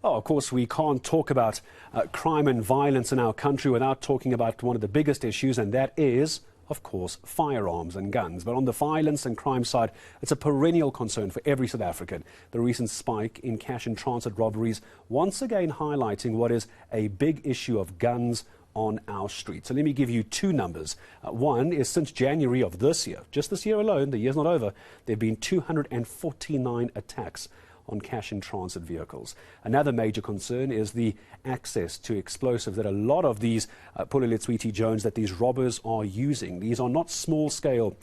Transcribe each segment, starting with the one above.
Oh, of course, we can't talk about crime and violence in our country without talking about one of the biggest issues, and that is, of course, firearms and guns. But on the violence and crime side, it's a perennial concern for every South African. The recent spike in cash and transit robberies once again highlighting what is a big issue of guns on our streets. So let me give you two numbers. One is since January of this year, just this year alone, the year's not over, there have been 249 attacks on cash in transit vehicles. Another major concern is the access to explosives that a lot of these Pule Letshwiti-Jones that these robbers are using. These are not small-scale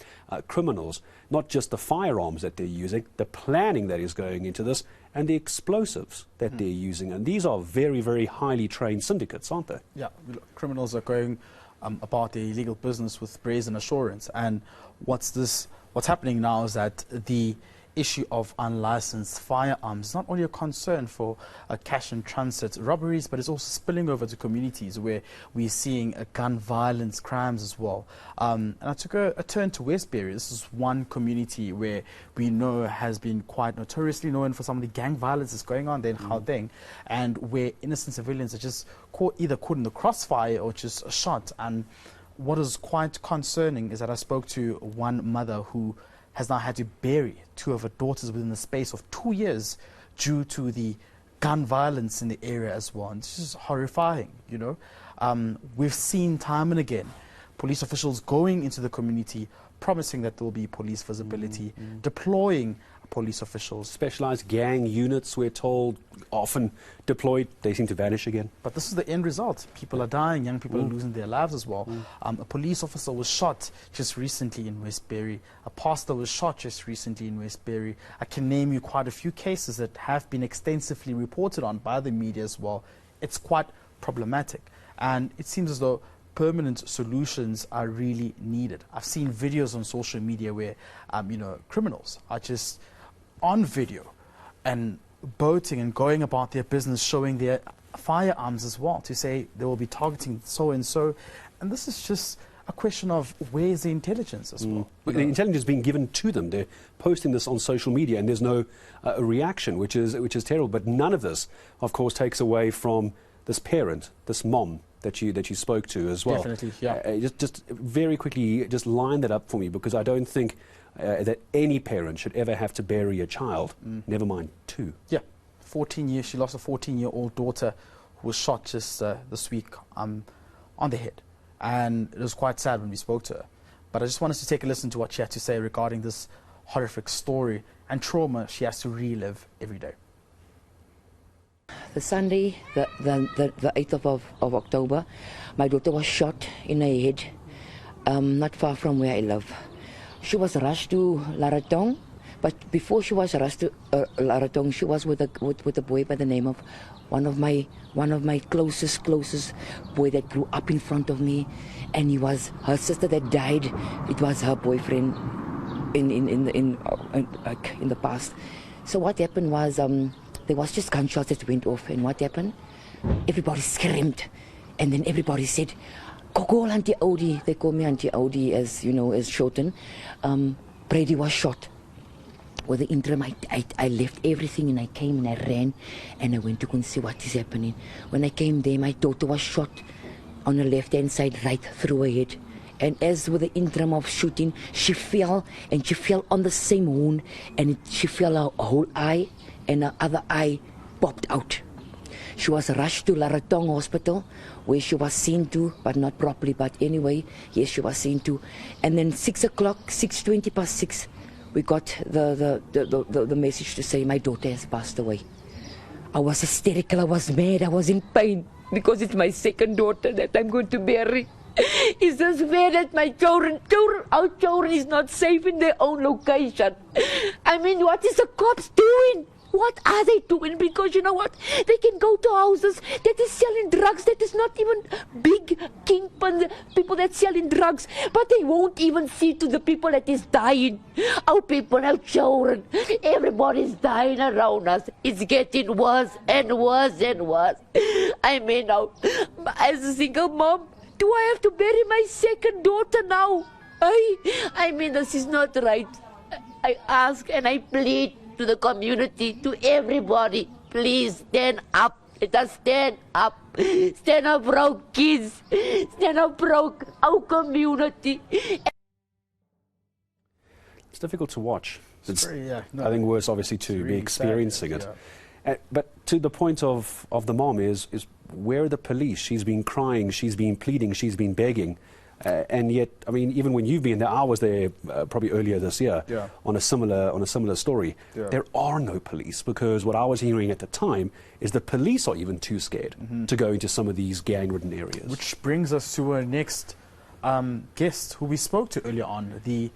criminals, not just the firearms that they're using, the planning that is going into this, and the explosives that they're using. And these are very, very highly trained syndicates, aren't they? Yeah, criminals are going about their illegal business with brazen assurance. And what's happening now is that the issue of unlicensed firearms is not only a concern for cash and transit robberies, but it's also spilling over to communities where we're seeing gun violence crimes as well. And I took a turn to Westbury. This is one community where we know has been quite notoriously known for some of the gang violence that's going on there in Gauteng, and where innocent civilians are just either caught in the crossfire or just shot. And what is quite concerning is that I spoke to one mother who has now had to bury two of her daughters within the space of 2 years due to the gun violence in the area as well. And this is horrifying, you know. We've seen time and again police officials going into the community promising that there will be police visibility, deploying police officials. Specialized gang units, we're told, often deployed, they seem to vanish again. But this is the end result. People are dying, young people are losing their lives as well. A police officer was shot just recently in Westbury. A pastor was shot just recently in Westbury. I can name you quite a few cases that have been extensively reported on by the media as well. It's quite problematic. And it seems as though permanent solutions are really needed. I've seen videos on social media where, you know, criminals are just on video and boating and going about their business, showing their firearms as well, to say they will be targeting so and so. And this is just a question of where's the intelligence as well. But the intelligence is being given to them. They're posting this on social media and there's no reaction, which is terrible. But none of this, of course, takes away from this parent, this mom that you spoke to as well. Definitely, yeah. Just very quickly, just line that up for me, because I don't think that any parent should ever have to bury a child, never mind two. Yeah, 14 years. She lost a 14-year-old daughter who was shot just this week on the head. And it was quite sad when we spoke to her. But I just wanted to take a listen to what she had to say regarding this horrific story and trauma she has to relive every day. The Sunday, the 8th of October, my daughter was shot in her head, not far from where I live. She was rushed to Laratong, but before she was rushed to Laratong, she was with a boy by the name of one of my closest boy that grew up in front of me, and he was her sister that died. It was her boyfriend in the past. So what happened was there was just gunshots that went off, and what happened? Everybody screamed, and then everybody said, "Go call Auntie Odie." They call me Auntie Odie, as you know, as shortened. Brady was shot. With the interim, I left everything and I came and I ran and I went to go and see what is happening. When I came there, my daughter was shot on the left-hand side, right through her head. And as with the interim of shooting, she fell, and she fell on the same wound, and she fell her whole eye, and her other eye popped out. She was rushed to Laratong Hospital, where she was seen to, but not properly, but anyway, yes, she was seen to. And then 6 o'clock, 6:20 past 6, we got the message to say my daughter has passed away. I was hysterical, I was mad, I was in pain, because it's my second daughter that I'm going to bury. It's just fair that my our children is not safe in their own location. I mean, what is the cops doing? What are they doing? Because you know what? They can go to houses that is selling drugs, that is not even big kingpin people that selling drugs, but they won't even see to the people that is dying. Our people, our children, everybody's dying around us. It's getting worse and worse and worse. I mean, now, as a single mom, do I have to bury my second daughter now? I mean, this is not right. I ask and I plead to the community, to everybody, please stand up. Let us stand up. Stand up for our kids. Stand up for our community. It's difficult to watch. It's, I think worse, obviously, to be experiencing it. But to the point of the mom is where are the police? She's been crying, she's been pleading, she's been begging. And yet, I mean, even when you've been there, I was there probably earlier this year on a similar story. There are no police, because what I was hearing at the time is the police are even too scared to go into some of these gang-ridden areas. Which brings us to our next guest who we spoke to earlier on, the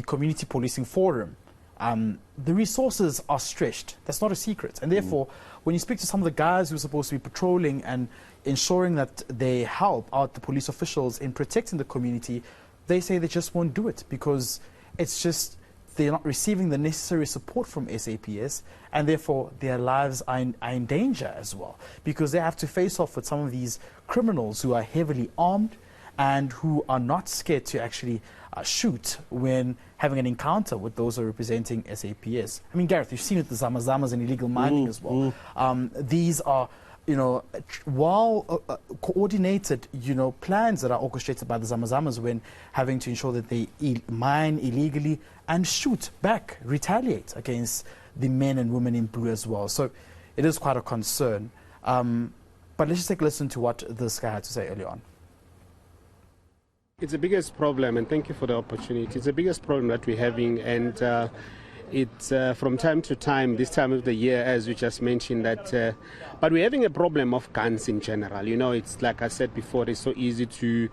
Community Policing Forum. The resources are stretched. That's not a secret. And therefore, when you speak to some of the guys who are supposed to be patrolling and ensuring that they help out the police officials in protecting the community, they say they just won't do it because it's just they're not receiving the necessary support from SAPS, and therefore their lives are in danger as well, because they have to face off with some of these criminals who are heavily armed and who are not scared to actually shoot when having an encounter with those who are representing SAPS. I mean, Gareth, you've seen it, the Zamazamas and illegal mining as well. These are, coordinated, plans that are orchestrated by the Zamazamas when having to ensure that they mine illegally and shoot back, retaliate against the men and women in blue as well. So it is quite a concern. But let's just take a listen to what this guy had to say earlier on. It's the biggest problem, and thank you for the opportunity. It's the biggest problem that we're having, and it's from time to time, this time of the year, as you just mentioned, that. But we're having a problem of guns in general. It's like I said before, it's so easy to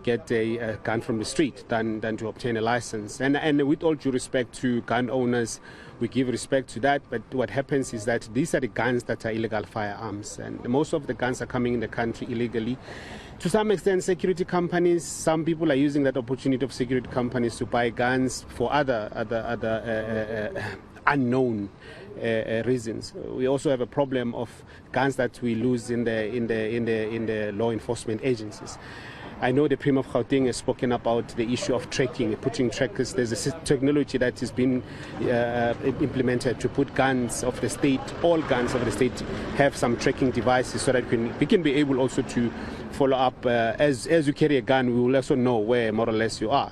get a gun from the street than to obtain a license. And with all due respect to gun owners, we give respect to that. But what happens is that these are the guns that are illegal firearms, and most of the guns are coming in the country illegally. To some extent, security companies, some people are using that opportunity of security companies to buy guns for other unknown reasons. We also have a problem of guns that we lose in the law enforcement agencies. I know the Premier of Gauteng has spoken about the issue of tracking, putting trackers. There's a technology that has been implemented to put guns of the state, all guns of the state have some tracking devices so that we can be able also to follow up. As you carry a gun, we will also know where more or less you are,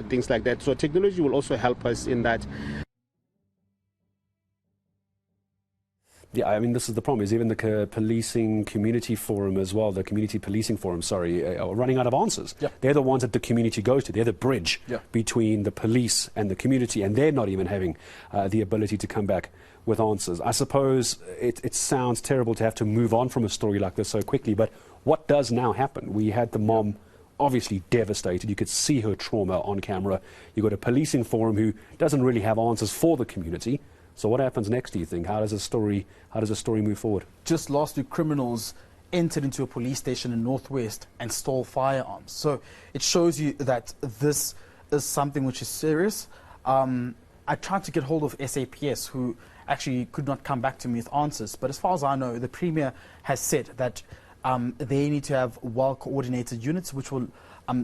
things like that. So technology will also help us in that. Yeah, I mean, this is the problem, is even the policing community forum as well, the community policing forum, are running out of answers. They're the ones that the community goes to. They're the bridge between the police and the community, and they're not even having the ability to come back with answers. I suppose it sounds terrible to have to move on from a story like this so quickly, but what does now happen? We had the mom obviously devastated. You could see her trauma on camera. You've got a policing forum who doesn't really have answers for the community. So what happens next, do you think? How does the story move forward? Just last week, criminals entered into a police station in Northwest and stole firearms. So it shows you that this is something which is serious. I tried to get hold of SAPS, who actually could not come back to me with answers. But as far as I know, the Premier has said that they need to have well-coordinated units which will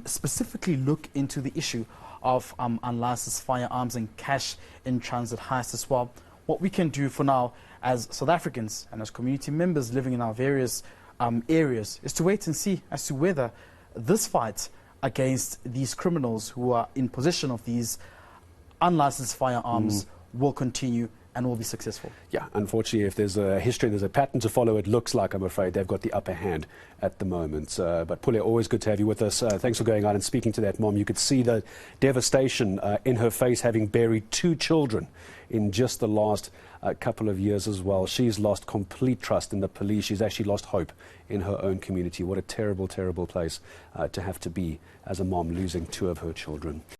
specifically look into the issue of unlicensed firearms and cash in transit heists as well. What we can do for now as South Africans and as community members living in our various areas is to wait and see as to whether this fight against these criminals who are in possession of these unlicensed firearms will continue and will be successful. Yeah, unfortunately, if there's a history, there's a pattern to follow, it looks like, I'm afraid, they've got the upper hand at the moment. But Pule, always good to have you with us. Thanks for going out and speaking to that mom. You could see the devastation in her face, having buried 2 children in just the last couple of years as well. She's lost complete trust in the police. She's actually lost hope in her own community. What a terrible, terrible place to have to be as a mom, losing 2 of her children.